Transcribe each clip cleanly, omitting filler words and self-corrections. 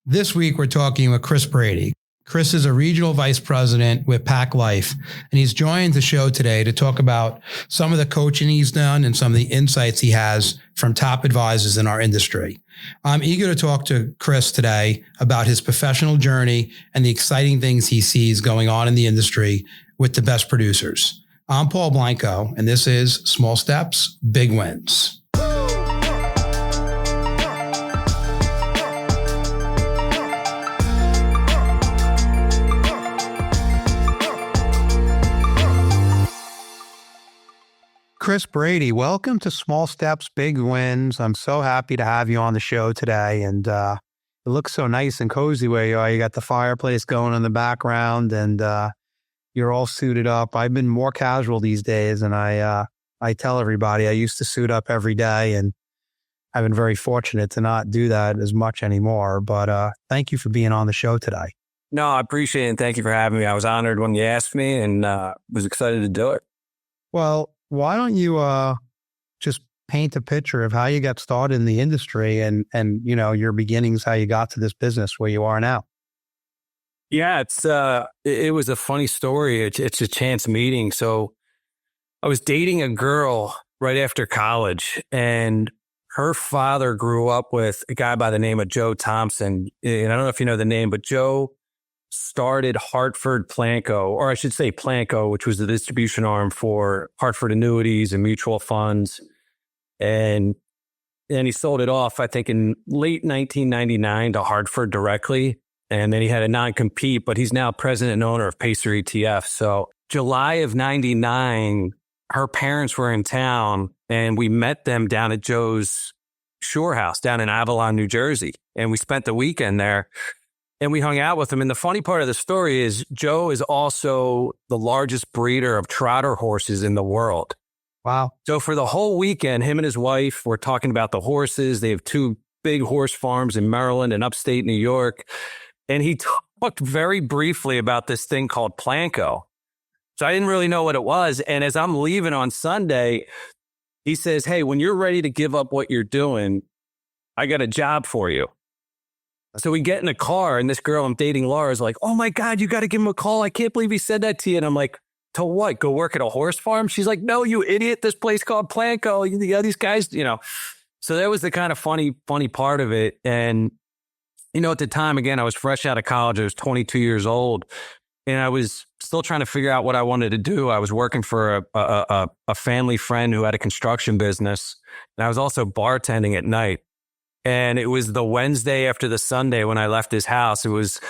This week, we're talking with Chris Brady. Chris is a regional vice president with Pac Life, and he's joined the show today to talk about some of the coaching he's done and some of the insights he has from top advisors in our industry. I'm eager to talk to Chris today about his professional journey and the exciting things he sees going on in the industry with the best producers. I'm Paul Blanco, and this is Small Steps, Big Wins. Chris Brady, welcome to Small Steps, Big Wins. I'm so happy to have you on the show today. And it looks so nice and cozy where you are. You got the fireplace going in the background and you're all suited up. I've been more casual these days, and I tell everybody I used to suit up every day, and I've been very fortunate to not do that as much anymore. But thank you for being on the show today. No, I appreciate it, and thank you for having me. I was honored when you asked me and was excited to do it. Well, why don't you just paint a picture of how you got started in the industry and you know, your beginnings, how you got to this business where you are now? Yeah, it was a funny story. It's a chance meeting. So I was dating a girl right after college, and her father grew up with a guy by the name of Joe Thompson. And I don't know if you know the name, but Joe started Hartford Blanco, or I should say Blanco, which was the distribution arm for Hartford annuities and mutual funds. And he sold it off, I think, in late 1999 to Hartford directly. And then he had a non-compete, but he's now president and owner of Pacer ETF. So July of 99, her parents were in town, and we met them down at Joe's shore house down in Avalon, New Jersey. And we spent the weekend there. And we hung out with him. And the funny part of the story is Joe is also the largest breeder of trotter horses in the world. Wow. So for the whole weekend, him and his wife were talking about the horses. They have two big horse farms in Maryland and upstate New York. And he talked very briefly about this thing called Blanco. So I didn't really know what it was. And as I'm leaving on Sunday, he says, "Hey, when you're ready to give up what you're doing, I got a job for you." So we get in a car, and this girl I'm dating, Laura, is like, "Oh my God, you got to give him a call. I can't believe he said that to you." And I'm like, "To what? Go work at a horse farm?" She's like, "No, you idiot. This place called Blanco. These guys, you know." So that was the kind of funny part of it. And, you know, at the time, again, I was fresh out of college. I was 22 years old, and I was still trying to figure out what I wanted to do. I was working for a family friend who had a construction business, and I was also bartending at night. And it was the Wednesday after the Sunday when I left his house. It was,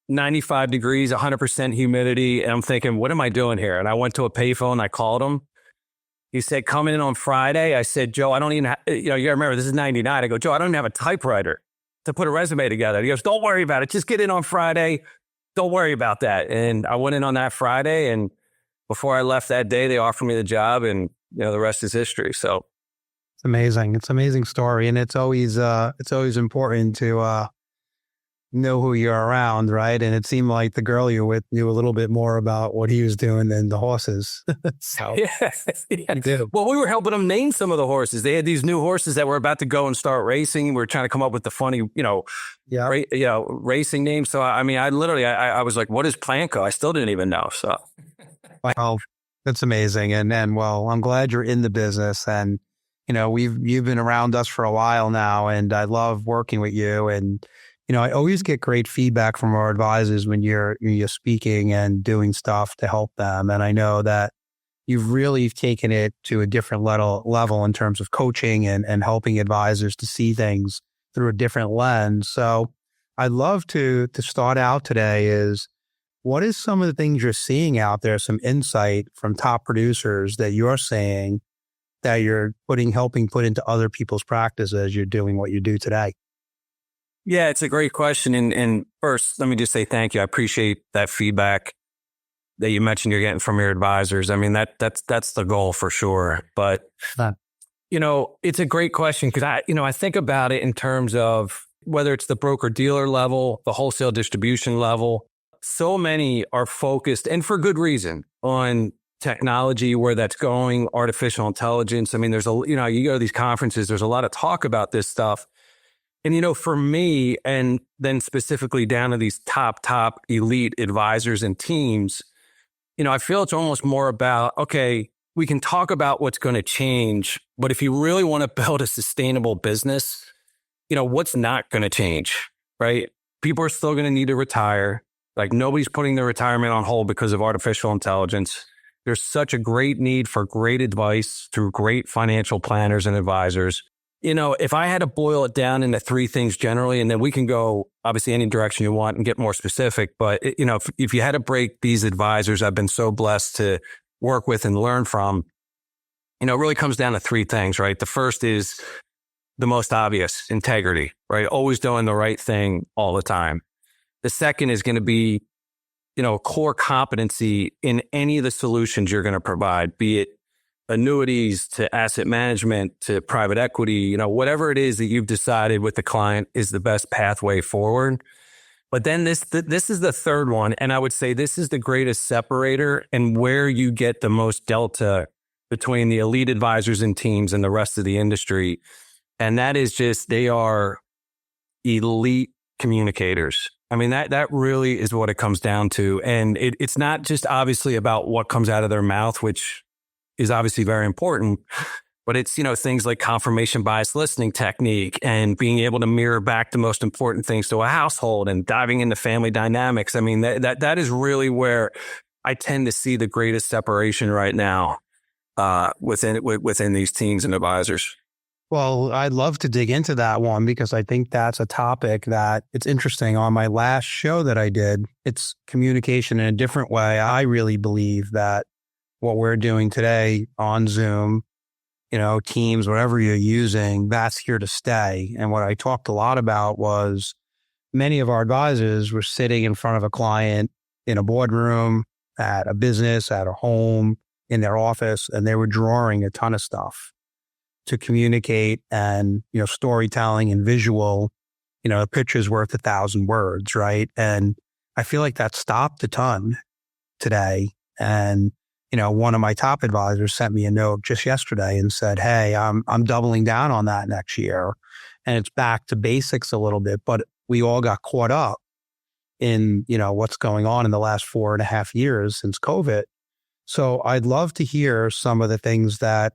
95 degrees, 100% humidity. And I'm thinking, what am I doing here? And I went to a payphone. I called him. He said, "Come in on Friday." I said, "Joe, I don't even you got to remember, this is 99. I go, "Joe, I don't even have a typewriter to put a resume together." He goes, "Don't worry about it. Just get in on Friday. Don't worry about that." And I went in on that Friday. And before I left that day, they offered me the job, and, the rest is history. So. It's amazing. It's an amazing story. And it's always important to know who you're around, right? And it seemed like the girl you're with knew a little bit more about what he was doing than the horses. So yeah. Well, we were helping them name some of the horses. They had these new horses that were about to go and start racing. We were trying to come up with the funny, racing names. So I mean, I was like, "What is Blanco?" I still didn't even know. So, well, that's amazing. And well, I'm glad you're in the business, and you've been around us for a while now, and I love working with you. And, I always get great feedback from our advisors when you're speaking and doing stuff to help them. And I know that you've really taken it to a different level in terms of coaching and helping advisors to see things through a different lens. So I'd love to start out today is, what is some of the things you're seeing out there, some insight from top producers that you're saying that you're helping put into other people's practice as you're doing what you do today? Yeah, it's a great question. And first, let me just say thank you. I appreciate that feedback that you mentioned you're getting from your advisors. I mean, that's the goal for sure. But, it's a great question because I think about it in terms of whether it's the broker dealer level, the wholesale distribution level. So many are focused, and for good reason, on technology, where that's going, artificial intelligence. I mean, there's you go to these conferences, there's a lot of talk about this stuff. And, for me, and then specifically down to these top elite advisors and teams, I feel it's almost more about, okay, we can talk about what's going to change, but if you really want to build a sustainable business, what's not going to change, right? People are still going to need to retire. Like nobody's putting their retirement on hold because of artificial intelligence. There's such a great need for great advice through great financial planners and advisors. If I had to boil it down into three things generally, and then we can go obviously any direction you want and get more specific, but if you had to break these advisors I've been so blessed to work with and learn from, it really comes down to three things, right? The first is the most obvious, integrity, right? Always doing the right thing all the time. The second is going to be, a core competency in any of the solutions you're going to provide, be it annuities to asset management to private equity, whatever it is that you've decided with the client is the best pathway forward. But then this is the third one. And I would say this is the greatest separator and where you get the most delta between the elite advisors and teams and the rest of the industry. And that is just, they are elite communicators. I mean, that really is what it comes down to. And it's not just obviously about what comes out of their mouth, which is obviously very important, but it's, things like confirmation bias listening technique and being able to mirror back the most important things to a household and diving into family dynamics. I mean, that is really where I tend to see the greatest separation right now within these teams and advisors. Well, I'd love to dig into that one because I think that's a topic that it's interesting. On my last show that I did, it's communication in a different way. I really believe that what we're doing today on Zoom, Teams, whatever you're using, that's here to stay. And what I talked a lot about was many of our advisors were sitting in front of a client in a boardroom, at a business, at a home, in their office, and they were drawing a ton of stuff to communicate and, storytelling and visual, a picture's worth 1,000 words, right? And I feel like that stopped a ton today. And, one of my top advisors sent me a note just yesterday and said, hey, I'm doubling down on that next year. And it's back to basics a little bit, but we all got caught up in, what's going on in the last 4.5 years since COVID. So I'd love to hear some of the things that,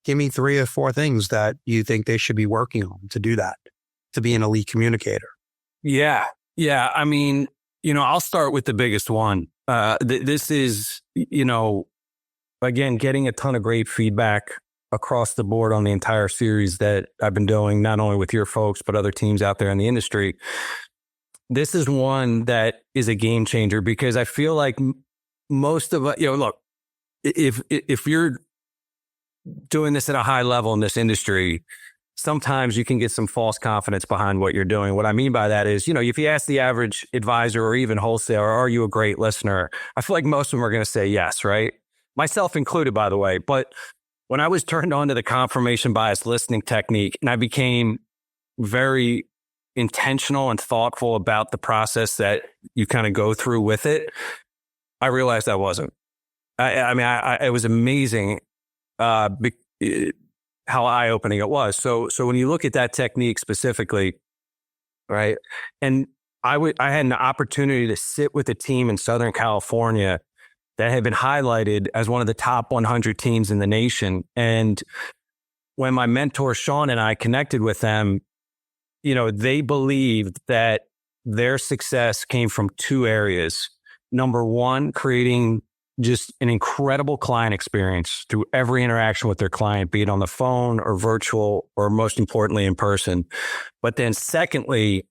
give me 3 or 4 things that you think they should be working on to do that, to be an elite communicator. Yeah. Yeah. I mean, I'll start with the biggest one. This is, again, getting a ton of great feedback across the board on the entire series that I've been doing, not only with your folks, but other teams out there in the industry. This is one that is a game changer because I feel like most of us, look, if you're doing this at a high level in this industry, sometimes you can get some false confidence behind what you're doing. What I mean by that is, if you ask the average advisor or even wholesaler, are you a great listener? I feel like most of them are going to say yes, right? Myself included, by the way. But when I was turned on to the confirmation bias listening technique and I became very intentional and thoughtful about the process that you kind of go through with it, I realized I wasn't. It was amazing how eye-opening it was. So when you look at that technique specifically, right? And I had an opportunity to sit with a team in Southern California that had been highlighted as one of the top 100 teams in the nation. And when my mentor, Sean, and I connected with them, they believed that their success came from 2 areas. Number one, creating just an incredible client experience through every interaction with their client, be it on the phone or virtual, or most importantly, in person. But then secondly,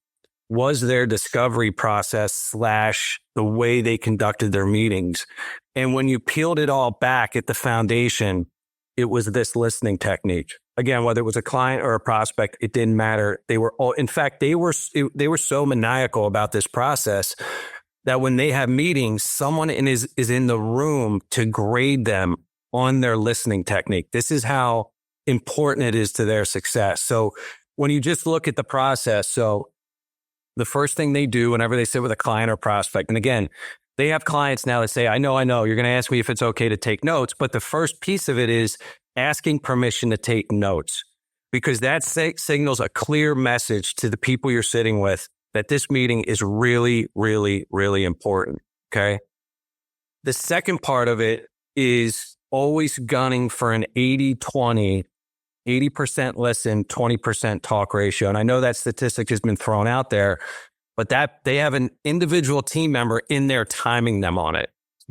was their discovery process / the way they conducted their meetings. And when you peeled it all back at the foundation, it was this listening technique. Again, whether it was a client or a prospect, it didn't matter. They were all, in fact, they were so maniacal about this process that when they have meetings, someone is in the room to grade them on their listening technique. This is how important it is to their success. So when you just look at the process, so the first thing they do whenever they sit with a client or prospect, and again, they have clients now that say, I know, you're going to ask me if it's okay to take notes. But the first piece of it is asking permission to take notes. because that signals a clear message to the people you're sitting with that this meeting is really, really, really important. Okay. The second part of it is always gunning for an 80-20, 80% listen, 20% talk ratio. And I know that statistic has been thrown out there, but that they have an individual team member in there timing them on it.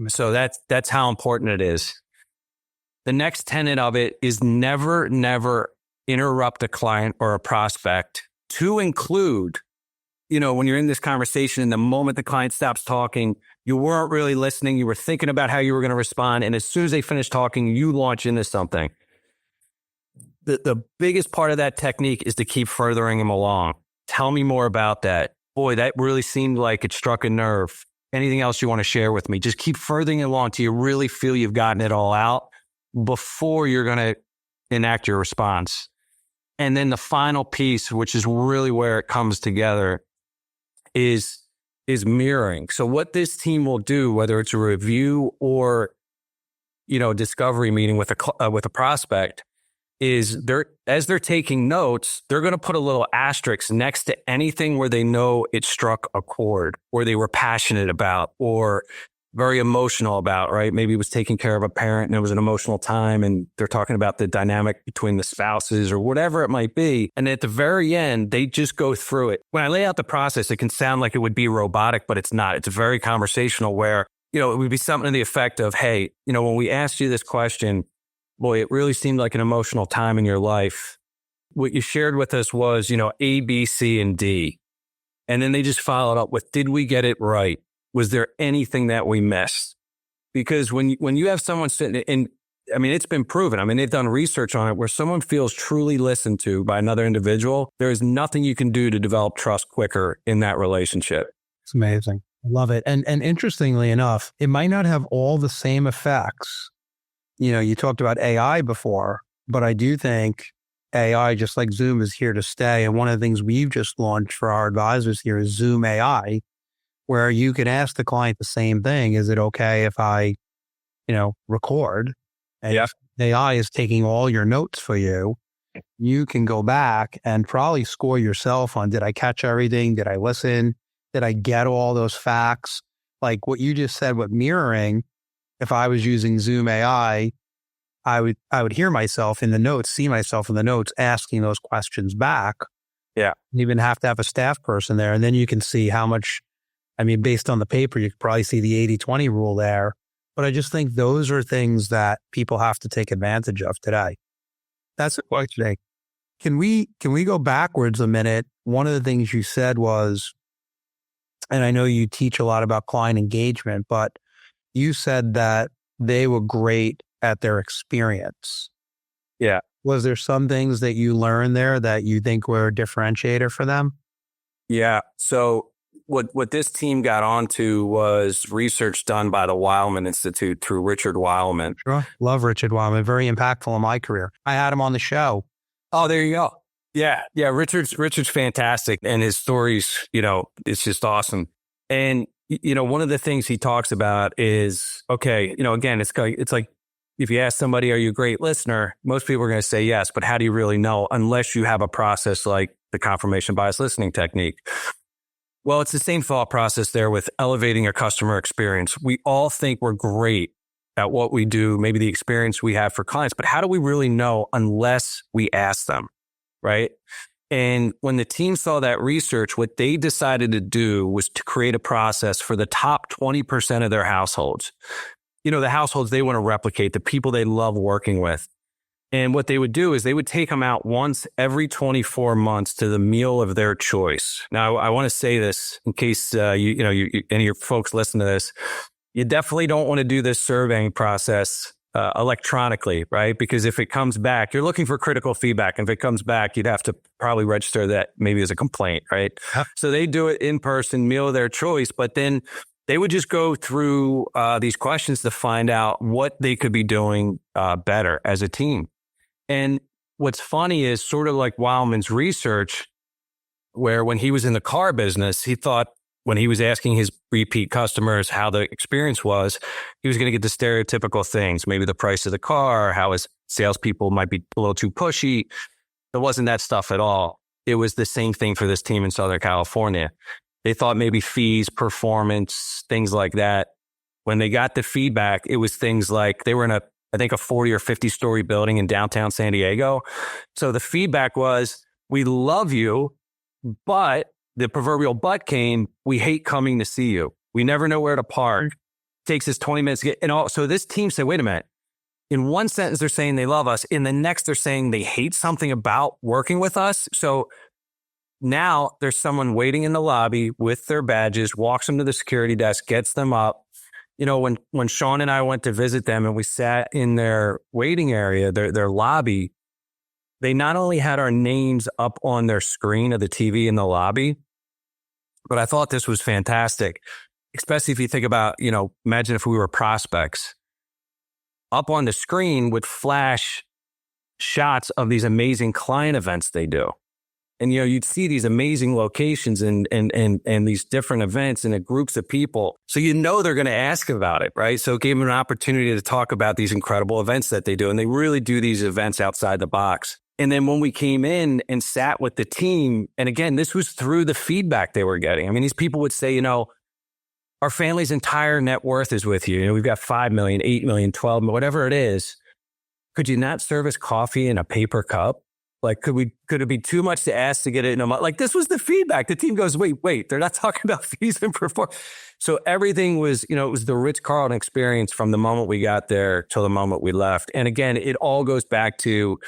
So that's how important it is. The next tenet of it is never, never interrupt a client or a prospect, to include, when you're in this conversation and the moment the client stops talking, you weren't really listening. You were thinking about how you were going to respond. And as soon as they finish talking, you launch into something. The biggest part of that technique is to keep furthering them along. Tell me more about that. Boy, that really seemed like it struck a nerve. Anything else you want to share with me? Just keep furthering along till you really feel you've gotten it all out before you're going to enact your response. And then the final piece, which is really where it comes together, is mirroring. So what this team will do, whether it's a review or, discovery meeting with a prospect, is as they're taking notes, they're going to put a little asterisk next to anything where they know it struck a chord, or they were passionate about, or very emotional about, right? Maybe it was taking care of a parent and it was an emotional time and they're talking about the dynamic between the spouses or whatever it might be. And at the very end, they just go through it. When I lay out the process, it can sound like it would be robotic, but it's not. It's very conversational where, it would be something to the effect of, hey, when we asked you this question, boy, it really seemed like an emotional time in your life. What you shared with us was, A, B, C, and D. And then they just followed up with, did we get it right? Was there anything that we missed? Because when you have someone sitting in, it's been proven. They've done research on it where someone feels truly listened to by another individual. There is nothing you can do to develop trust quicker in that relationship. It's amazing. I love it. And interestingly enough, it might not have all the same effects. You talked about AI before, but I do think AI, just like Zoom, is here to stay. And one of the things we've just launched for our advisors here is Zoom AI, where you can ask the client the same thing. Is it okay if I, record? And if AI is taking all your notes for you, you can go back and probably score yourself on, did I catch everything? Did I listen? Did I get all those facts? Like what you just said with mirroring, if I was using Zoom AI, I would hear myself in the notes, see myself in the notes, asking those questions back. Yeah. You even have to have a staff person there. And then you can see how much, based on the paper, you could probably see the 80-20 rule there. But I just think those are things that people have to take advantage of today. That's the question. Can we go backwards a minute? One of the things you said was, and I know you teach a lot about client engagement, but you said that they were great at their experience. Yeah. Was there some things that you learned there that you think were a differentiator for them? Yeah. So what this team got onto was research done by the Weilman Institute through Richard Weilman. Sure. Love Richard Weilman. Very impactful in my career. I had him on the show. Oh, there you go. Yeah. Yeah. Richard's fantastic. And his stories, it's just awesome. And, one of the things he talks about is, okay, again, it's like, if you ask somebody, are you a great listener? Most people are going to say yes, but how do you really know unless you have a process like the confirmation bias listening technique? Well, it's the same thought process there with elevating your customer experience. We all think we're great at what we do, maybe the experience we have for clients, but how do we really know unless we ask them, right? And when the team saw that research, what they decided to do was to create a process for the top 20% of their households. The households they want to replicate, the people they love working with. And what they would do is they would take them out once every 24 months to the meal of their choice. Now, I want to say this in case any of your folks listen to this. You definitely don't want to do this surveying process electronically, right? Because if it comes back, you're looking for critical feedback. And if it comes back, you'd have to probably register that maybe as a complaint, right? Huh. So they do it in person, meal of their choice, but then they would just go through these questions to find out what they could be doing better as a team. And what's funny is sort of like Weilman's research, where when he was in the car business, he thought when he was asking his repeat customers how the experience was, he was going to get the stereotypical things, maybe the price of the car, how his salespeople might be a little too pushy. It wasn't that stuff at all. It was the same thing for this team in Southern California. They thought maybe fees, performance, things like that. When they got the feedback, it was things like they were in I think a 40 or 50 story building in downtown San Diego. So the feedback was, we love you, but the proverbial but came, we hate coming to see you. We never know where to park. It takes us 20 minutes to get, and all. So this team said, wait a minute. In one sentence, they're saying they love us. In the next, they're saying they hate something about working with us. So now there's someone waiting in the lobby with their badges, walks them to the security desk, gets them up. When Sean and I went to visit them and we sat in their waiting area, their lobby, they not only had our names up on their screen of the TV in the lobby, but I thought this was fantastic, especially if you think about, imagine if we were prospects. Up on the screen would flash shots of these amazing client events they do. And, you'd see these amazing locations and these different events and groups of people. So, they're going to ask about it, right? So it gave them an opportunity to talk about these incredible events that they do. And they really do these events outside the box. And then when we came in and sat with the team, and again, this was through the feedback they were getting. I mean, these people would say, our family's entire net worth is with you. We've got 5 million, 8 million, 12 million, whatever it is. Could you not serve us coffee in a paper cup? Like, could it be too much to ask to get it in a month? Like, this was the feedback. The team goes, wait, they're not talking about fees and performance. So everything was, it was the Ritz-Carlton experience from the moment we got there till the moment we left. And again, it all goes back to,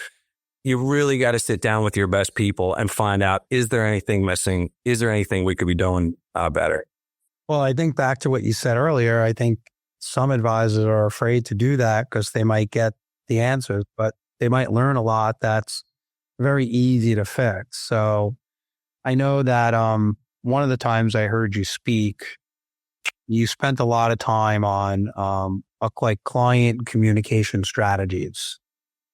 you really got to sit down with your best people and find out, is there anything missing? Is there anything we could be doing better? Well, I think back to what you said earlier, I think some advisors are afraid to do that because they might get the answers, but they might learn a lot that's very easy to fix. So I know that one of the times I heard you speak, you spent a lot of time on like client communication strategies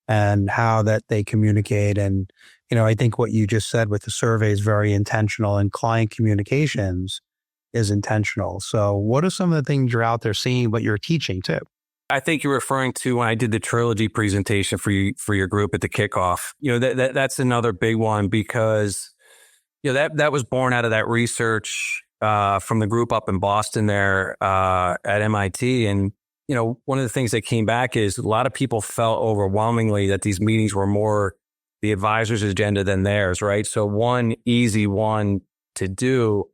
and how that they communicate. And, I think what you just said with the survey is very intentional, and client communications is intentional. So what are some of the things you're out there seeing, but you're teaching too? I think you're referring to when I did the trilogy presentation for your group at the kickoff. That's another big one because that was born out of that research from the group up in Boston there at MIT. And one of the things that came back is a lot of people felt overwhelmingly that these meetings were more the advisor's agenda than theirs, right? So one easy one to do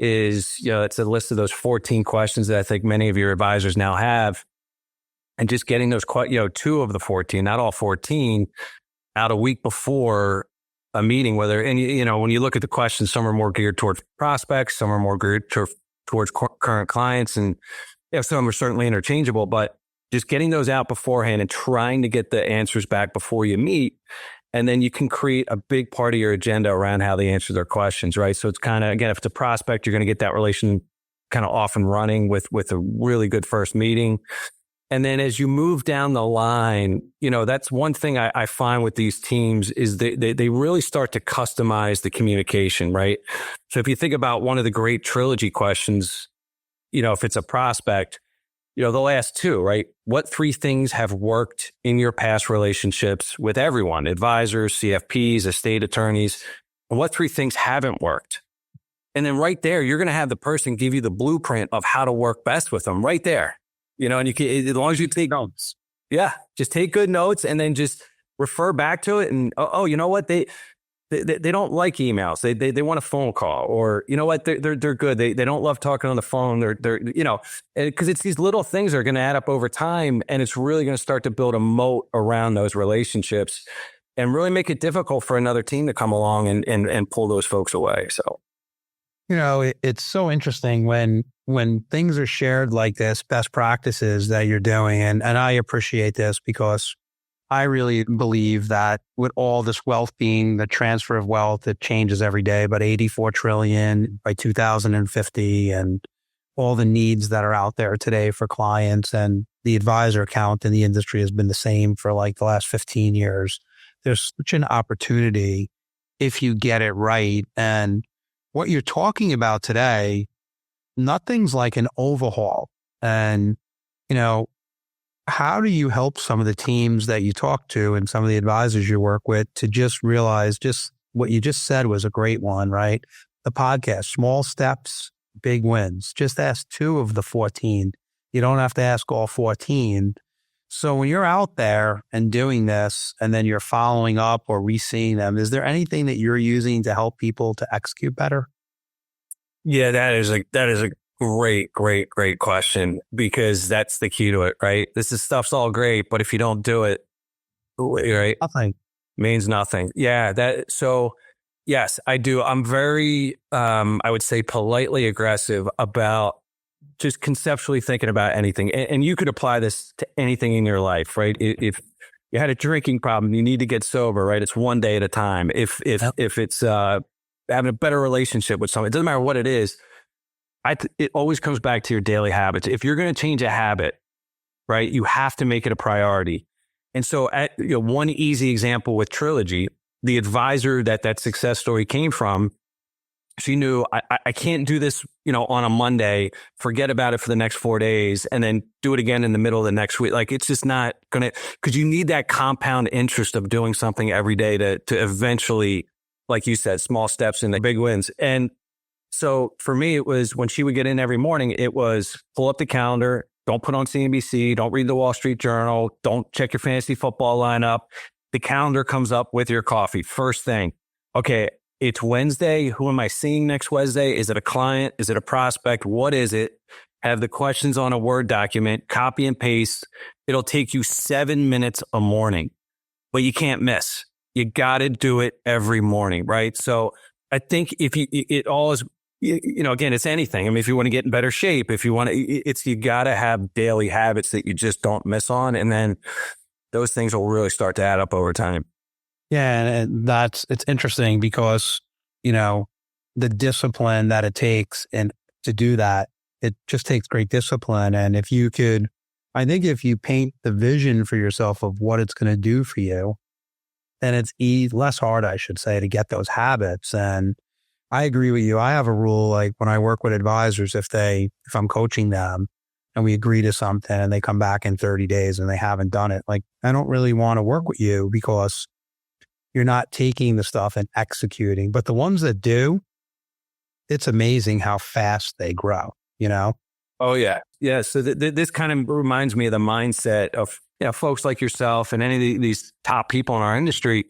is it's a list of those 14 questions that I think many of your advisors now have. And just getting those, 2 of the 14, not all 14, out a week before a meeting, when you look at the questions, some are more geared towards prospects, some are more geared towards current clients. And some are certainly interchangeable, but just getting those out beforehand and trying to get the answers back before you meet. And then you can create a big part of your agenda around how they answer their questions, right? So it's kind of, again, if it's a prospect, you're going to get that relation kind of off and running with a really good first meeting. And then as you move down the line, that's one thing I find with these teams is they really start to customize the communication, right? So if you think about one of the great trilogy questions, if it's a prospect, they'll ask 2, right? What 3 things have worked in your past relationships with everyone, advisors, CFPs, estate attorneys, and what 3 things haven't worked? And then right there, you're going to have the person give you the blueprint of how to work best with them right there. And you can, as long as you take notes. Yeah. Just take good notes and then just refer back to it. And, you know what? They don't like emails. They want a phone call, or, they're good. They don't love talking on the phone. They're because it's these little things that are going to add up over time. And it's really going to start to build a moat around those relationships and really make it difficult for another team to come along and pull those folks away. So. It's so interesting when things are shared like this, best practices that you're doing. And I appreciate this because I really believe that with all this wealth being the transfer of wealth, it changes every day, but 84 trillion by 2050, and all the needs that are out there today for clients, and the advisor count in the industry has been the same for like the last 15 years. There's such an opportunity if you get it right. And what you're talking about today, nothing's like an overhaul. And, How do you help some of the teams that you talk to and some of the advisors you work with to just realize just what you just said was a great one, right? The podcast, small steps, big wins. Just ask 2 of the 14. You don't have to ask all 14. So when you're out there and doing this and then you're following up or re-seeing them, is there anything that you're using to help people to execute better? Yeah, that is a great question, because that's the key to it, right? This is stuff's all great, but if you don't do it, right, Nothing. means nothing. Yeah, that so yes, I do. I'm very I would say politely aggressive about just conceptually thinking about anything. And you could apply this to anything in your life, right? If you had a drinking problem, you need to get sober, right? It's one day at a time. Yep. If it's having a better relationship with someone, it doesn't matter what it is. It always comes back to your daily habits. If you're going to change a habit, right, you have to make it a priority. And so, one easy example with Trilogy, the advisor that success story came from, she knew I can't do this, on a Monday, forget about it for the next 4 days, and then do it again in the middle of the next week. Like, it's just not going to, because you need that compound interest of doing something every day to eventually, like you said, small steps and the big wins. And so for me, it was when she would get in every morning, it was pull up the calendar, don't put on CNBC, don't read the Wall Street Journal, don't check your fantasy football lineup. The calendar comes up with your coffee. First thing, okay, it's Wednesday. Who am I seeing next Wednesday? Is it a client? Is it a prospect? What is it? Have the questions on a Word document, copy and paste. It'll take you 7 minutes a morning, but you can't miss. You got to do it every morning, right? So I think if it all is, again, it's anything. I mean, if you want to get in better shape, if you want to, you got to have daily habits that you just don't miss on. And then those things will really start to add up over time. Yeah, and it's interesting because, the discipline that it takes and to do that, it just takes great discipline. And I think if you paint the vision for yourself of what it's going to do for you, then it's less hard, I should say, to get those habits. And I agree with you. I have a rule, like when I work with advisors, if I'm coaching them and we agree to something and they come back in 30 days and they haven't done it, like, I don't really want to work with you because you're not taking the stuff and executing. But the ones that do, it's amazing how fast they grow, Oh, yeah. Yeah. So this kind of reminds me of the mindset of folks like yourself and any of these top people in our industry.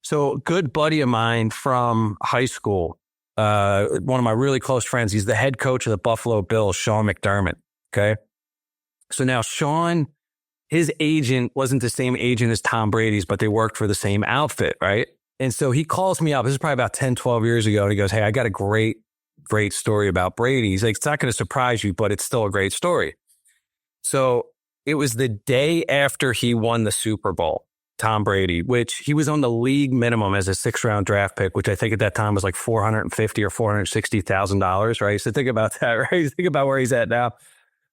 So a good buddy of mine from high school, one of my really close friends, he's the head coach of the Buffalo Bills, Sean McDermott. Okay. So now Sean, his agent wasn't the same agent as Tom Brady's, but they worked for the same outfit, right? And so he calls me up. This is probably about 10, 12 years ago. And he goes, hey, I got a great story about Brady. He's like, it's not going to surprise you, but it's still a great story. So it was the day after he won the Super Bowl, Tom Brady, which he was on the league minimum as a 6th-round draft pick, which I think at that time was like $450,000 or $460,000, right? So think about that, right? Think about where he's at now.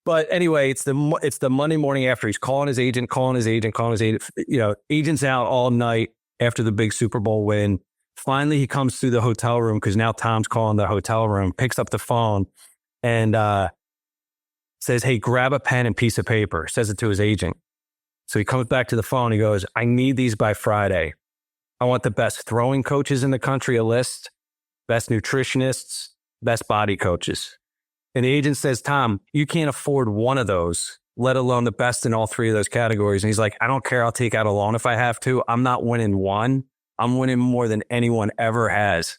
But anyway, it's the Monday morning after. He's calling his agent. Agent's out all night after the big Super Bowl win. Finally, he comes through the hotel room because now Tom's calling the hotel room, picks up the phone and says, hey, grab a pen and piece of paper, says it to his agent. So he comes back to the phone. He goes, I need these by Friday. I want the best throwing coaches in the country, a list, best nutritionists, best body coaches. And the agent says, Tom, you can't afford one of those, let alone the best in all 3 of those categories. And he's like, I don't care. I'll take out a loan if I have to. I'm not winning one. I'm winning more than anyone ever has.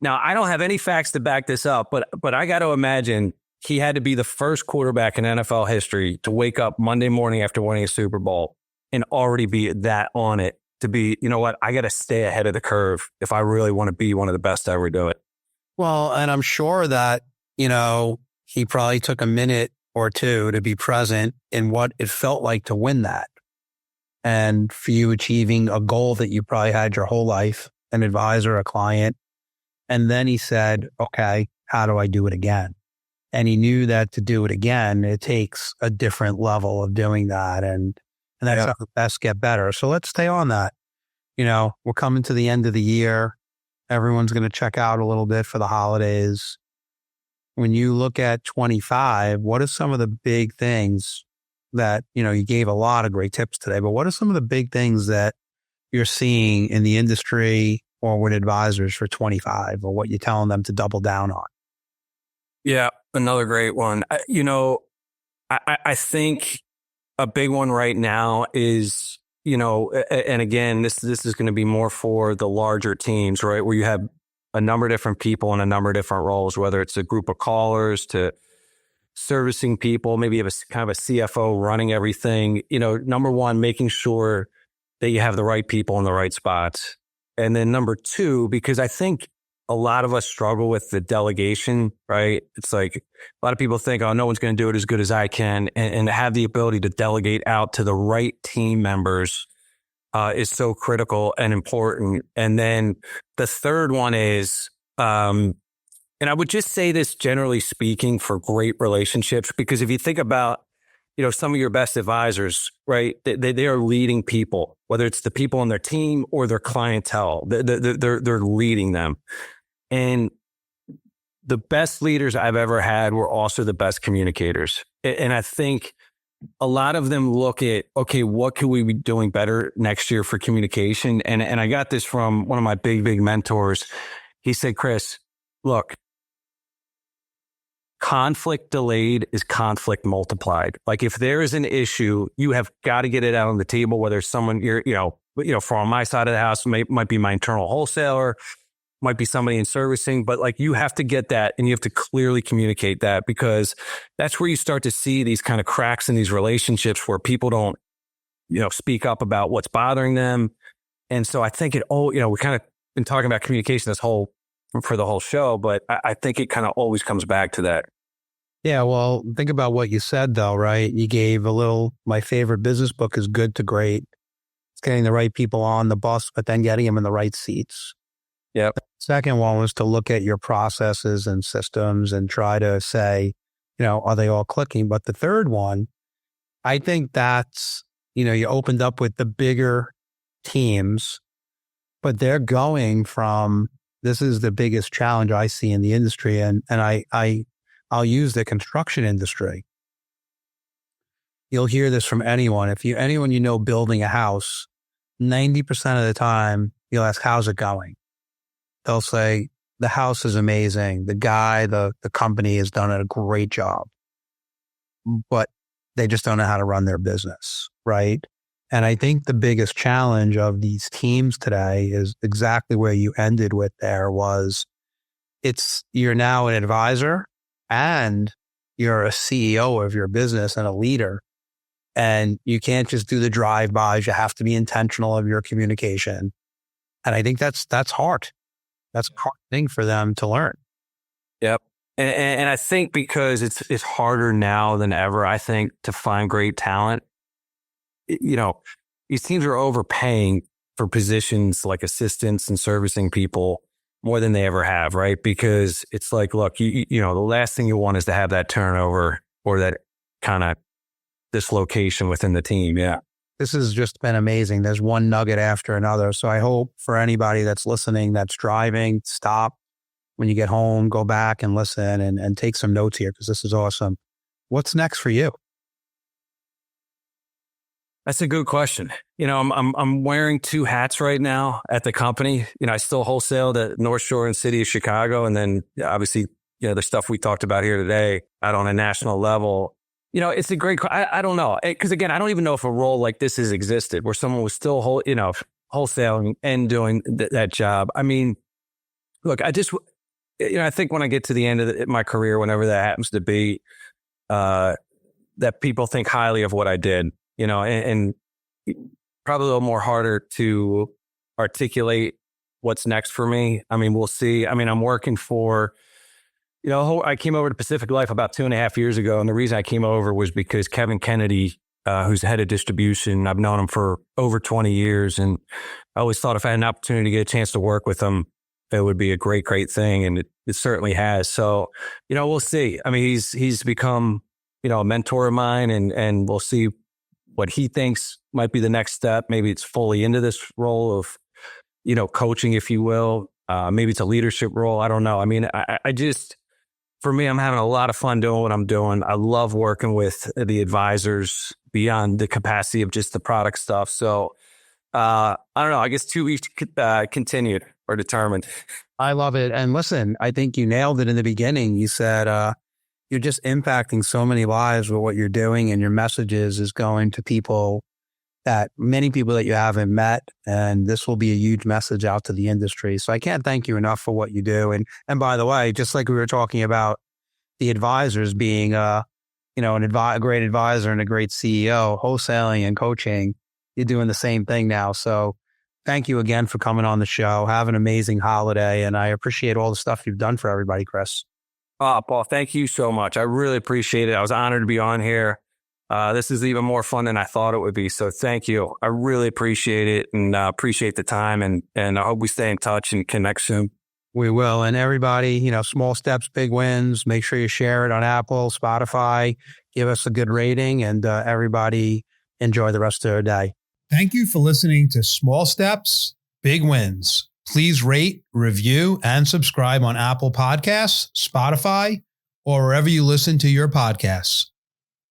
Now, I don't have any facts to back this up, but I got to imagine he had to be the first quarterback in NFL history to wake up Monday morning after winning a Super Bowl and already be that on it to be, you know what, I got to stay ahead of the curve if I really want to be one of the best to ever do it. Well, and I'm sure that, he probably took a minute or two to be present in what it felt like to win that. And for you achieving a goal that you probably had your whole life, an advisor, a client. And then he said, okay, how do I do it again? And he knew that to do it again, it takes a different level of doing that. And that's how the best get better. So let's stay on that. We're coming to the end of the year. Everyone's going to check out a little bit for the holidays. When you look at 25, what are some of the big things that, you gave a lot of great tips today, but what are some of the big things that you're seeing in the industry or with advisors for 25, or what you're telling them to double down on? Yeah, another great one. I think a big one right now is, and again, this is going to be more for the larger teams, right? Where you have a number of different people in a number of different roles, whether it's a group of callers to servicing people, maybe you have a kind of a CFO running everything. Number one, making sure that you have the right people in the right spots. And then number two, because I think a lot of us struggle with the delegation, right? It's like a lot of people think, oh, no one's going to do it as good as I can. And to have the ability to delegate out to the right team members is so critical and important. And then the third one is, and I would just say this generally speaking for great relationships, because if you think about, some of your best advisors, right? They are leading people, whether it's the people on their team or their clientele. They're leading them. And the best leaders I've ever had were also the best communicators. And I think a lot of them look at, okay, what could we be doing better next year for communication? And I got this from one of my big mentors. He said, Chris, look, conflict delayed is conflict multiplied. Like if there is an issue, you have got to get it out on the table, whether someone from my side of the house, might be my internal wholesaler, might be somebody in servicing, but like you have to get that and you have to clearly communicate that, because that's where you start to see these kind of cracks in these relationships where people don't, speak up about what's bothering them. And so I think we kind of been talking about communication for the whole show, but I think it kind of always comes back to that. Yeah, well, think about what you said though, right? You gave my favorite business book is Good to Great. It's getting the right people on the bus, but then getting them in the right seats. Yep. The second one was to look at your processes and systems and try to say, are they all clicking? But the third one, I think that's, you opened up with the bigger teams, but they're going from, this is the biggest challenge I see in the industry. And I'll use the construction industry. You'll hear this from anyone. Anyone building a house, 90% of the time, you'll ask, how's it going? They'll say, the house is amazing. The guy, the company has done a great job, but they just don't know how to run their business, right? And I think the biggest challenge of these teams today is exactly where you ended with there was you're now an advisor and you're a CEO of your business and a leader. And you can't just do the drive-bys. You have to be intentional of your communication. And I think that's hard. That's a hard thing for them to learn. Yep. And I think because it's harder now than ever, I think, to find great talent. These teams are overpaying for positions like assistants and servicing people more than they ever have, right? Because it's like, look, the last thing you want is to have that turnover or that kind of dislocation within the team. Yeah. This has just been amazing. There's one nugget after another. So I hope for anybody that's listening, that's driving, stop when you get home, go back and listen and take some notes here, because this is awesome. What's next for you? That's a good question. I'm wearing two hats right now at the company. I still wholesale the North Shore and City of Chicago. And then obviously, the stuff we talked about here today out on a national level. It's a great, I don't know. Because again, I don't even know if a role like this has existed where someone was still, wholesaling and doing that job. I mean, look, I think when I get to the end of my career, whenever that happens to be, that people think highly of what I did. And probably a little more harder to articulate what's next for me. I mean, we'll see. I mean, I'm working for, I came over to Pacific Life about 2.5 years ago. And the reason I came over was because Kevin Kennedy, who's head of distribution, I've known him for over 20 years. And I always thought if I had an opportunity to get a chance to work with him, it would be a great thing. And it certainly has. So, we'll see. I mean, he's become, a mentor of mine, and we'll see what he thinks might be the next step. Maybe it's fully into this role of, coaching, if you will. Maybe it's a leadership role. I don't know. I mean, I just, for me, I'm having a lot of fun doing what I'm doing. I love working with the advisors beyond the capacity of just the product stuff. So I don't know. I guess 2 weeks continued or determined. I love it. And listen, I think you nailed it in the beginning. You said you're just impacting so many lives with what you're doing, and your messages is going to people that many people that you haven't met. And this will be a huge message out to the industry. So I can't thank you enough for what you do. And by the way, just like we were talking about the advisors being a great advisor and a great CEO, wholesaling and coaching, you're doing the same thing now. So thank you again for coming on the show. Have an amazing holiday. And I appreciate all the stuff you've done for everybody, Chris. Paul, thank you so much. I really appreciate it. I was honored to be on here. This is even more fun than I thought it would be. So thank you. I really appreciate it, and appreciate the time. And I hope we stay in touch and connect soon. We will. And everybody, small steps, big wins. Make sure you share it on Apple, Spotify. Give us a good rating, and everybody enjoy the rest of their day. Thank you for listening to Small Steps, Big Wins. Please rate, review, and subscribe on Apple Podcasts, Spotify, or wherever you listen to your podcasts.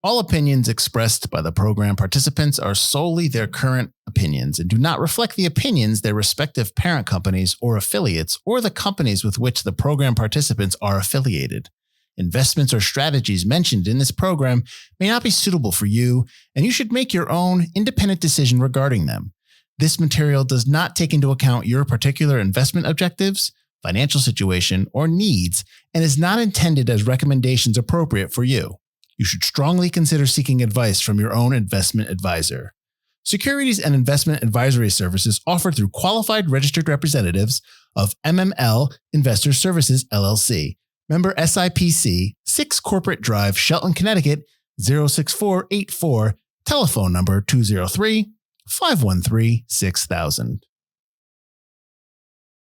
All opinions expressed by the program participants are solely their current opinions and do not reflect the opinions their respective parent companies or affiliates or the companies with which the program participants are affiliated. Investments or strategies mentioned in this program may not be suitable for you, and you should make your own independent decision regarding them. This material does not take into account your particular investment objectives, financial situation, or needs, and is not intended as recommendations appropriate for you. You should strongly consider seeking advice from your own investment advisor. Securities and investment advisory services offered through qualified registered representatives of MML Investor Services, LLC. Member SIPC, 6 Corporate Drive, Shelton, Connecticut, 06484, telephone number 203-513-6000.